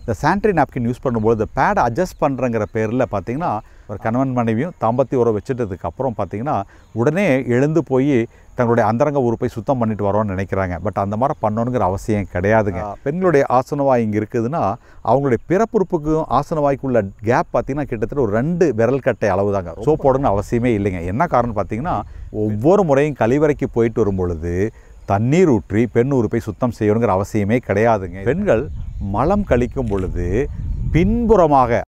இந்த sanitary napkin use பண்ணும்போது இந்த பேடை அட்ஜஸ்ட் பண்ணுறங்கிற பேரில் பார்த்திங்கன்னா ஒரு கணவன் மனைவியும் தாம்பத்திய உறவு வச்சுட்டதுக்கு அப்புறம் பார்த்திங்கன்னா உடனே எழுந்து போய் தங்களுடைய அந்தரங்க உறுப்பை சுத்தம் பண்ணிட்டு வரோன்னு நினைக்கிறாங்க. பட் அந்த மாதிரி பண்ணணுங்கிற அவசியம் கிடையாதுங்க. பெண்களுடைய ஆசனவாய் இங்கே இருக்குதுன்னா அவங்களுடைய பிறப்புறுப்புக்கும் ஆசனவாய்க்குள்ள கேப் பார்த்திங்கன்னா கிட்டத்தட்ட ஒரு 2 விரல் கட்டை அளவு தாங்க. சோப்போடணும்னு அவசியமே இல்லைங்க. என்ன காரணம் பார்த்திங்கன்னா ஒவ்வொரு முறையும் கழிவறைக்கு போயிட்டு வரும் பொழுது தண்ணீர் ஊற்றி பெண் உறுப்பை சுத்தம் செய்யணுங்கிற அவசியமே கிடையாதுங்க. பெண்கள் மலம் கழிக்கும் பொழுது பின்புறமாக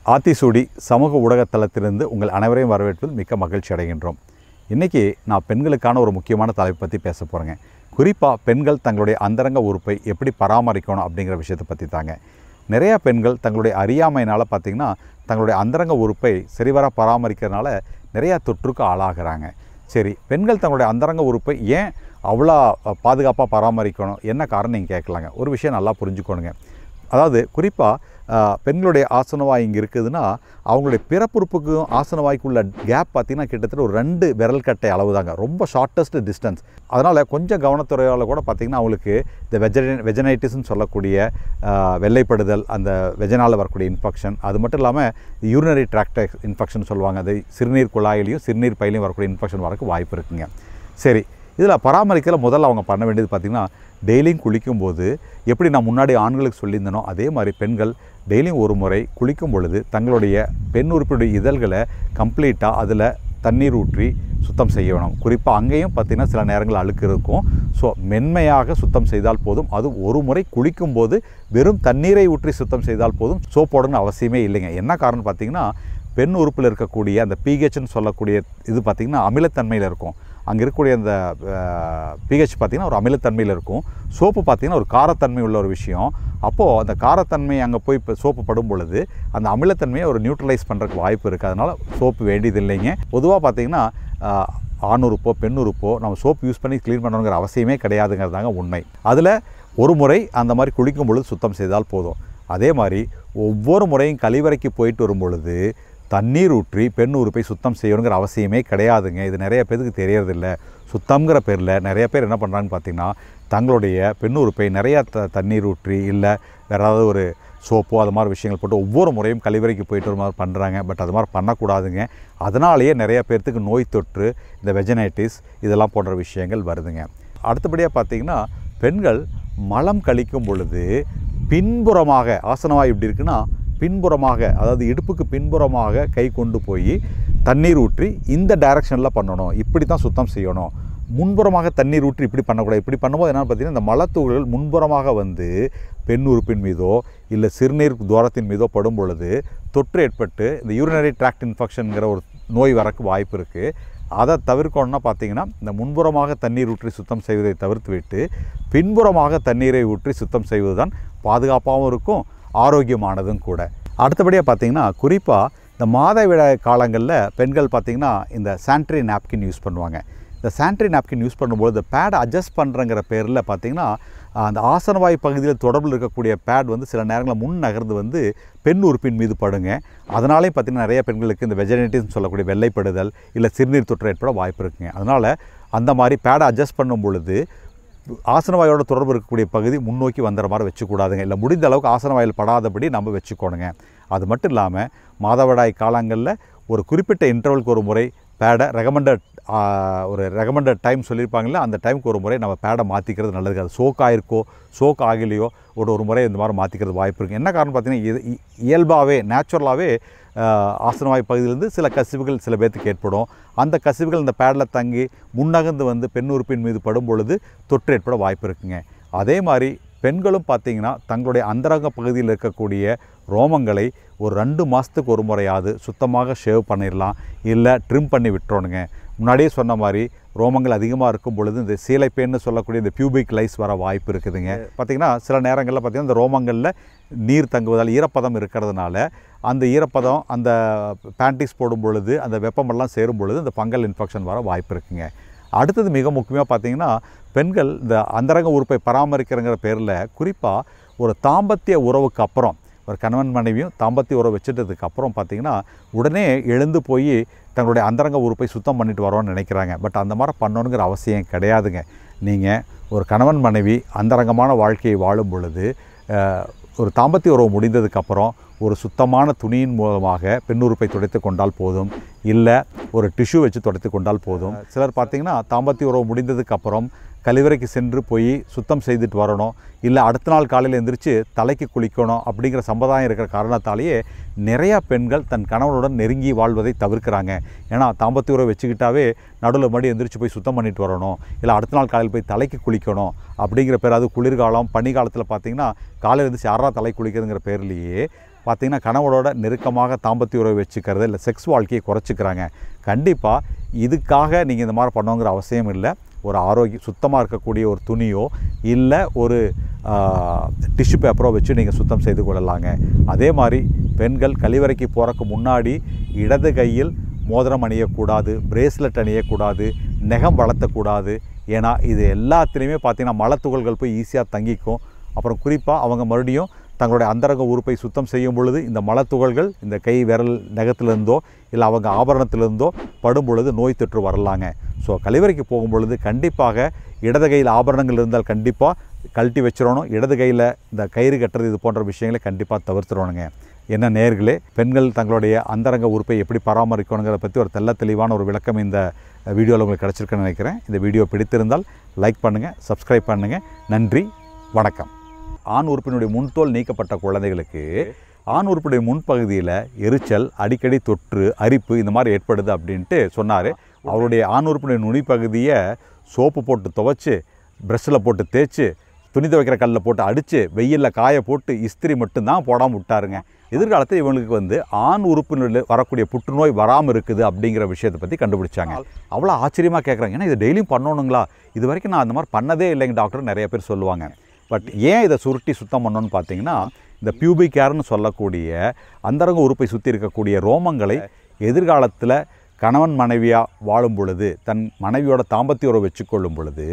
ஆத்திச்சூடி சமூக ஊடகத்தளத்திலிருந்து உங்கள் அனைவரையும் வரவேற்பதில் மிக்க மகிழ்ச்சி அடைகின்றோம். இன்றைக்கி நான் பெண்களுக்கான ஒரு முக்கியமான தலைப்பை பற்றி பேச போகிறேங்க. குறிப்பாக பெண்கள் தங்களுடைய அந்தரங்க உறுப்பை எப்படி பராமரிக்கணும் அப்படிங்கிற விஷயத்தை பற்றி தாங்க. நிறையா பெண்கள் தங்களுடைய அறியாமையினால் பார்த்திங்கன்னா தங்களுடைய அந்தரங்க உறுப்பை சரிவர பராமரிக்கிறதுனால நிறையா தொற்றுக்கு ஆளாகிறாங்க. சரி, பெண்கள் தங்களுடைய அந்தரங்க உறுப்பை ஏன் அவ்வளோ பாதுகாப்பாக பராமரிக்கணும், என்ன காரணம் நீங்கள் கேட்கலாங்க. ஒரு விஷயம் நல்லா புரிஞ்சுக்கணுங்க. அதாவது குறிப்பாக பெண்களுடைய ஆசனவாய் இங்கே இருக்குதுன்னா அவங்களுடைய பிறப்புறுப்புக்கும் ஆசனவாய்க்குள்ள கேப் பார்த்திங்கன்னா கிட்டத்தட்ட ஒரு 2 விரல் கட்டை அளவு தாங்க. ரொம்ப ஷார்ட்டஸ்ட் டிஸ்டன்ஸ். அதனால் கொஞ்சம் கவனத்துறையால் கூட பார்த்திங்கன்னா அவங்களுக்கு இந்த வெஜனைட்டிஸ்ன்னு சொல்லக்கூடிய வெள்ளைப்படுதல், அந்த வெஜனால் வரக்கூடிய இன்ஃபெக்ஷன், அது மட்டும் இல்லாமல் யூரினரி ட்ராக்ட் இன்ஃபெக்ஷன் சொல்லுவாங்க, அது சிறுநீர் குழாயிலையும் சிறுநீர் பையிலையும் வரக்கூடிய இன்ஃபெக்ஷன் வரக்கு வாய்ப்பு இருக்குங்க. சரி, இதில் பராமரிக்கல முதல்ல அவங்க பண்ண வேண்டியது பார்த்திங்கன்னா டெய்லியும் குளிக்கும்போது எப்படி நான் முன்னாடி ஆண்களுக்கு சொல்லியிருந்தனோ அதே மாதிரி பெண்கள் டெய்லியும் ஒரு முறை குளிக்கும் பொழுது தங்களுடைய பெண் உறுப்புடைய இதழ்களை கம்ப்ளீட்டாக அதில் தண்ணீர் ஊற்றி சுத்தம் செய்ய வேணும். குறிப்பாக அங்கேயும் பார்த்திங்கன்னா சில நேரங்கள் அழுக்கு இருக்கும். ஸோ மென்மையாக சுத்தம் செய்தால் போதும். அது ஒரு முறை குளிக்கும்போது வெறும் தண்ணீரை ஊற்றி சுத்தம் செய்தால் போதும். சோப்போடணும்னு அவசியமே இல்லைங்க. என்ன காரணம் பார்த்திங்கன்னா பெண் உறுப்பில் இருக்கக்கூடிய அந்த பிஹெச்னு சொல்லக்கூடிய இது பார்த்திங்கன்னா அமிலத்தன்மையில் இருக்கும். அங்கே இருக்கக்கூடிய அந்த பிஹெச் பார்த்திங்கன்னா ஒரு அமிலத்தன்மையில் இருக்கும். சோப்பு பார்த்திங்கன்னா ஒரு காரத்தன்மை உள்ள ஒரு விஷயம். அப்போது அந்த காரத்தன்மை அங்கே போய் இப்போ சோப்பு படும் பொழுது அந்த அமிலத்தன்மையை ஒரு நியூட்ரலைஸ் பண்ணுறதுக்கு வாய்ப்பு இருக்குது. அதனால் சோப்பு வேண்டியது இல்லைங்க. பொதுவாக பார்த்திங்கன்னா ஆண் உறுப்போ பெண் உறுப்போ நம்ம சோப்பு யூஸ் பண்ணி க்ளீன் பண்ணணுங்கிற அவசியமே கிடையாதுங்கிறதாங்க உண்மை. அதில் ஒரு முறை அந்த மாதிரி குளிக்கும் பொழுது சுத்தம் செய்தால் போதும். அதே மாதிரி ஒவ்வொரு முறையும் கழிவறைக்கு போயிட்டு வரும் பொழுது தண்ணீர் ஊற்றி பெண் உறுப்பை சுத்தம் செய்யணுங்கிற அவசியமே கிடையாதுங்க. இது நிறைய பேருக்கு தெரியறதில்ல. சுத்தம்ங்கிற பேரில் நிறைய பேர் என்ன பண்ணுறாங்கன்னு பார்த்திங்கன்னா தங்களுடைய பெண் உறுப்பை நிறையா தண்ணீர் ஊற்றி இல்லை வேறு ஏதாவது ஒரு சோப்போ அது மாதிரி விஷயங்கள் போட்டு ஒவ்வொரு முறையும் கழிவறைக்கு போயிட்டு வர மாதிரி பண்ணுறாங்க. பட் அது மாதிரி பண்ணக்கூடாதுங்க. அதனாலேயே நிறைய பேர்த்துக்கு நோய் தொற்று, இந்த வெஜனைட்டிஸ் இதெல்லாம் போன்ற விஷயங்கள் வருதுங்க. அடுத்தபடியாக பார்த்திங்கன்னா பெண்கள் மலம் கழிக்கும் பொழுது பின்புறமாக ஆசனவாய் இப்படி இருக்குன்னா பின்புறமாக, அதாவது இடுப்புக்கு பின்புறமாக கை கொண்டு போய் தண்ணீர் ஊற்றி இந்த டைரக்ஷனில் பண்ணணும். இப்படி தான் சுத்தம் செய்யணும். முன்புறமாக தண்ணீர் ஊற்றி இப்படி பண்ணக்கூடாது. இப்படி பண்ணும்போது என்னென்னு பார்த்திங்கன்னா இந்த மலத்துகள்கள் முன்புறமாக வந்து பெண் உறுப்பின் மீதோ இல்லை சிறுநீர் துவாரத்தின் மீதோ படும் பொழுது தொற்று ஏற்பட்டு இந்த யூரினரி ட்ராக்ட் இன்ஃபெக்ஷனுங்கிற ஒரு நோய் வரக்கு வாய்ப்பு இருக்குது. அதை தவிர்க்கணும்னா பார்த்திங்கன்னா இந்த முன்புறமாக தண்ணீர் ஊற்றி சுத்தம் செய்வதை தவிர்த்து விட்டு பின்புறமாக தண்ணீரை ஊற்றி சுத்தம் செய்வது தான் பாதுகாப்பாகவும் இருக்கும், ஆரோக்கியமானதும் கூட. அடுத்தபடியாக பார்த்திங்கன்னா குறிப்பாக இந்த மாதவிடாய் காலங்களில் பெண்கள் பார்த்திங்கன்னா இந்த சானிட்டரி நாப்கின் யூஸ் பண்ணுவாங்க. இந்த சானிட்டரி நாப்கின் யூஸ் பண்ணும்போது இந்த பேடை அட்ஜஸ்ட் பண்ணுறங்கிற பேரில் பார்த்திங்கன்னா அந்த ஆசனவாய் பகுதியில் தொடர்பில் இருக்கக்கூடிய பேட் வந்து சில நேரங்களில் முன் நகர்ந்து வந்து பெண் உறுப்பின் மீது படுங்க. அதனாலே பார்த்திங்கன்னா நிறைய பெண்களுக்கு இந்த வெஜனைட்டிஸ்னு சொல்லக்கூடிய வெள்ளைப்படுதல் இல்லை சிறுநீர் தொற்று ஏற்பட வாய்ப்பு இருக்குங்க. அதனால் அந்த மாதிரி பேடை அட்ஜஸ்ட் பண்ணும் பொழுது ஆசனவாயோட தொடர்பு இருக்கக்கூடிய பகுதி முன்னோக்கி வந்துற மாதிரி வச்சுக்கூடாதுங்க. இல்லை முடிந்த அளவுக்கு ஆசனவாயில் படாதபடி நம்ம வச்சுக்கோணுங்க. அது மட்டும் இல்லாமல் மாதவிடாய் காலங்களில் ஒரு குறிப்பிட்ட இன்டர்வலுக்கு ஒரு முறை பேடை ரெகமெண்டட் டைம் சொல்லியிருப்பாங்களே அந்த டைமுக்கு ஒரு முறை நம்ம பேடை மாற்றிக்கிறது நல்லது. அது சோக் ஆகலையோ ஒரு முறை இந்த மாதிரி மாற்றிக்கிறது வாய்ப்பு இருக்குது. என்ன காரணம் பார்த்திங்கன்னா இயல்பாகவே நேச்சுரலாகவே ஆசனவாய் பகுதியிலேருந்து சில கசிவுகள் சில பேர்த்துக்கு ஏற்படும். அந்த கசிவுகள் இந்த பேடில் தங்கி முன்னகர்ந்து வந்து பெண் உறுப்பின் மீது படும் பொழுது தொற்று ஏற்பட வாய்ப்பு இருக்குங்க. அதே மாதிரி பெண்களும் பார்த்திங்கன்னா தங்களுடைய அந்தரங்க பகுதியில் இருக்கக்கூடிய ரோமங்களை ஒரு 2 மாதத்துக்கு ஒரு முறையாவது சுத்தமாக ஷேவ் பண்ணிடலாம், இல்லை ட்ரிம் பண்ணி விட்டுறோணுங்க. முன்னாடியே சொன்ன மாதிரி ரோமங்கள் அதிகமாக இருக்கும் பொழுது இந்த சீலைப்பேன்னு சொல்லக்கூடிய இந்த பியூபிக் லைஸ் வர வாய்ப்பு இருக்குதுங்க. பார்த்திங்கன்னா சில நேரங்களில் பார்த்திங்கன்னா இந்த ரோமங்களில் நீர் தங்குவதால் ஈரப்பதம் இருக்கிறதுனால அந்த ஈரப்பதம் அந்த பேண்டிஸ் போடும் பொழுது அந்த வெப்பமெல்லாம் சேரும் பொழுது இந்த ஃபங்கல் இன்ஃபெக்ஷன் வர வாய்ப்பு இருக்குங்க. அடுத்தது மிக முக்கியமாக பார்த்திங்கன்னா பெண்கள் இந்த அந்தரங்க உறுப்பை பராமரிக்கிறங்கிற பேரில் குறிப்பாக ஒரு தாம்பத்திய உறவுக்கு அப்புறம் ஒரு கணவன் மனைவியும் தாம்பத்திய உறவு வச்சுட்டதுக்கு அப்புறம் பார்த்திங்கன்னா உடனே எழுந்து போய் தங்களுடைய அந்தரங்க உறுப்பை சுத்தம் பண்ணிட்டு வரோன்னு நினைக்கிறாங்க. பட் அந்த மாதிரி பண்ணணுங்கிற அவசியம் கிடையாதுங்க. நீங்கள் ஒரு கணவன் மனைவி அந்தரங்கமான வாழ்க்கையை வாழும் பொழுது ஒரு தாம்பத்திய உறவு முடிந்ததுக்கப்புறம் ஒரு சுத்தமான துணியின் மூலமாக பெண் உறுப்பை துடைத்து கொண்டால் போதும், இல்லை ஒரு டிஷ்யூ வச்சு துடைத்து கொண்டால் போதும். சிலர் பார்த்திங்கன்னா தாம்பத்திய உறவு முடிந்ததுக்கப்புறம் கழிவறைக்கு சென்று போய் சுத்தம் செய்துட்டு வரணும், இல்லை அடுத்த நாள் காலையில் எழுந்திரிச்சு தலைக்கு குளிக்கணும் அப்படிங்கிற சம்பிரதாயம் இருக்கிற காரணத்தாலேயே நிறையா பெண்கள் தன் கணவனுடன் நெருங்கி வாழ்வதை தவிர்க்கிறாங்க. ஏன்னா தாம்பத்திய உறவு வச்சுக்கிட்டாவே நடுவில் மறுபடியும் எழுந்திரிச்சு போய் சுத்தம் பண்ணிட்டு வரணும், இல்லை அடுத்த நாள் காலையில் போய் தலைக்கு குளிக்கணும் அப்படிங்கிற பேர். அது குளிர்காலம் பனிக்காலத்தில் பார்த்திங்கன்னா காலையில் எழுந்திரிச்சு யாரா தலை குளிக்கிறதுங்கிற பேர்லேயே பார்த்திங்கன்னா கணவனோட நெருக்கமாக தாம்பத்திய உறவு வச்சுக்கிறது, இல்லை செக்ஸ் வாழ்க்கையை குறைச்சிக்கிறாங்க. கண்டிப்பாக இதுக்காக நீங்கள் இந்த மாதிரி பண்ணணுங்கிற அவசியம் இல்லை. ஒரு சுத்தமாக இருக்கக்கூடிய ஒரு துணியோ இல்லை ஒரு டிஷ்யூ பேப்பரோ வச்சு நீங்கள் சுத்தம் செய்து கொள்ளலாங்க. அதே மாதிரி பெண்கள் கழிவறைக்கு போகிறக்கு முன்னாடி இடது கையில் மோதிரம் அணியக்கூடாது, பிரேஸ்லெட் அணியக்கூடாது, நகம் வளர்த்தக்கூடாது. ஏன்னா இது எல்லாத்துலேயுமே பார்த்திங்கன்னா மலத்துகள்கள் போய் ஈஸியாக தங்கிக்கும். அப்புறம் குறிப்பாக அவங்க மறுபடியும் தங்களுடைய அந்தரங்க உறுப்பை சுத்தம் செய்யும் பொழுது இந்த மலத்துகள்கள் இந்த கை விரல் நகத்திலிருந்தோ இல்லை அவங்க ஆபரணத்திலிருந்தோ படும் பொழுது நோய் தொற்று வரலாங்க. ஸோ கழிவறைக்கு போகும் பொழுது கண்டிப்பாக இடது கையில் ஆபரணங்கள் இருந்தால் கண்டிப்பாக கழட்டி வச்சிடணும். இடது கையில் இந்த கயிறு கட்டுறது இது போன்ற விஷயங்களை கண்டிப்பாக தவிர்த்துடணுங்க. என்ன நேயர்களே, பெண்கள் தங்களுடைய அந்தரங்க உறுப்பை எப்படி பராமரிக்கணுங்கிறத பற்றி ஒரு தெளிவான ஒரு விளக்கம் இந்த வீடியோவில் உங்களுக்கு கிடச்சிருக்குன்னு நினைக்கிறேன். இந்த வீடியோ பிடித்திருந்தால் லைக் பண்ணுங்கள், சப்ஸ்கிரைப் பண்ணுங்கள். நன்றி, வணக்கம். ஆண் உறுப்பினுடைய முன்தோல் நீக்கப்பட்ட குழந்தைகளுக்கு ஆண் உறுப்புடைய முன்பகுதியில் எரிச்சல், அடிக்கடி தொற்று, அரிப்பு இந்த மாதிரி ஏற்படுது அப்படின்ட்டு சொன்னார். அவருடைய ஆண் உறுப்பினுடைய நுனிப்பகுதியை சோப்பு போட்டு துவைச்சி, ப்ரெஷ்ஷில் போட்டு தேய்ச்சி, துணி துவைக்கிற கல்லில் போட்டு அடித்து, வெயிலில் காய போட்டு இஸ்திரி மட்டும்தான் போடாமல் விட்டாருங்க. எதிர்காலத்தில் இவங்களுக்கு ஆண் உறுப்பினுடைய வரக்கூடிய புற்றுநோய் வராமல் இருக்குது அப்படிங்கிற விஷயத்தை பற்றி கண்டுபிடிச்சாங்க. அவ்வளோ ஆச்சரியமாக கேட்குறாங்க. ஏன்னா இதை டெய்லியும் பண்ணணுங்களா? இது வரைக்கும் நான் அந்த மாதிரி பண்ணதே இல்லைங்க டாக்டர் நிறைய பேர் சொல்லுவாங்க. பட் ஏன் இதை சுருட்டி சுத்தம் பண்ணணும்னு பார்த்தீங்கன்னா, இந்த பியூபிக் ஹேர்னு சொல்லக்கூடிய அந்தரங்க உறுப்பை சுற்றி இருக்கக்கூடிய ரோமங்களை எதிர்காலத்தில் கணவன் மனைவியாக வாழும் பொழுது, தன் மனைவியோட தாம்பத்திய உறவு வச்சுக்கொள்ளும் பொழுது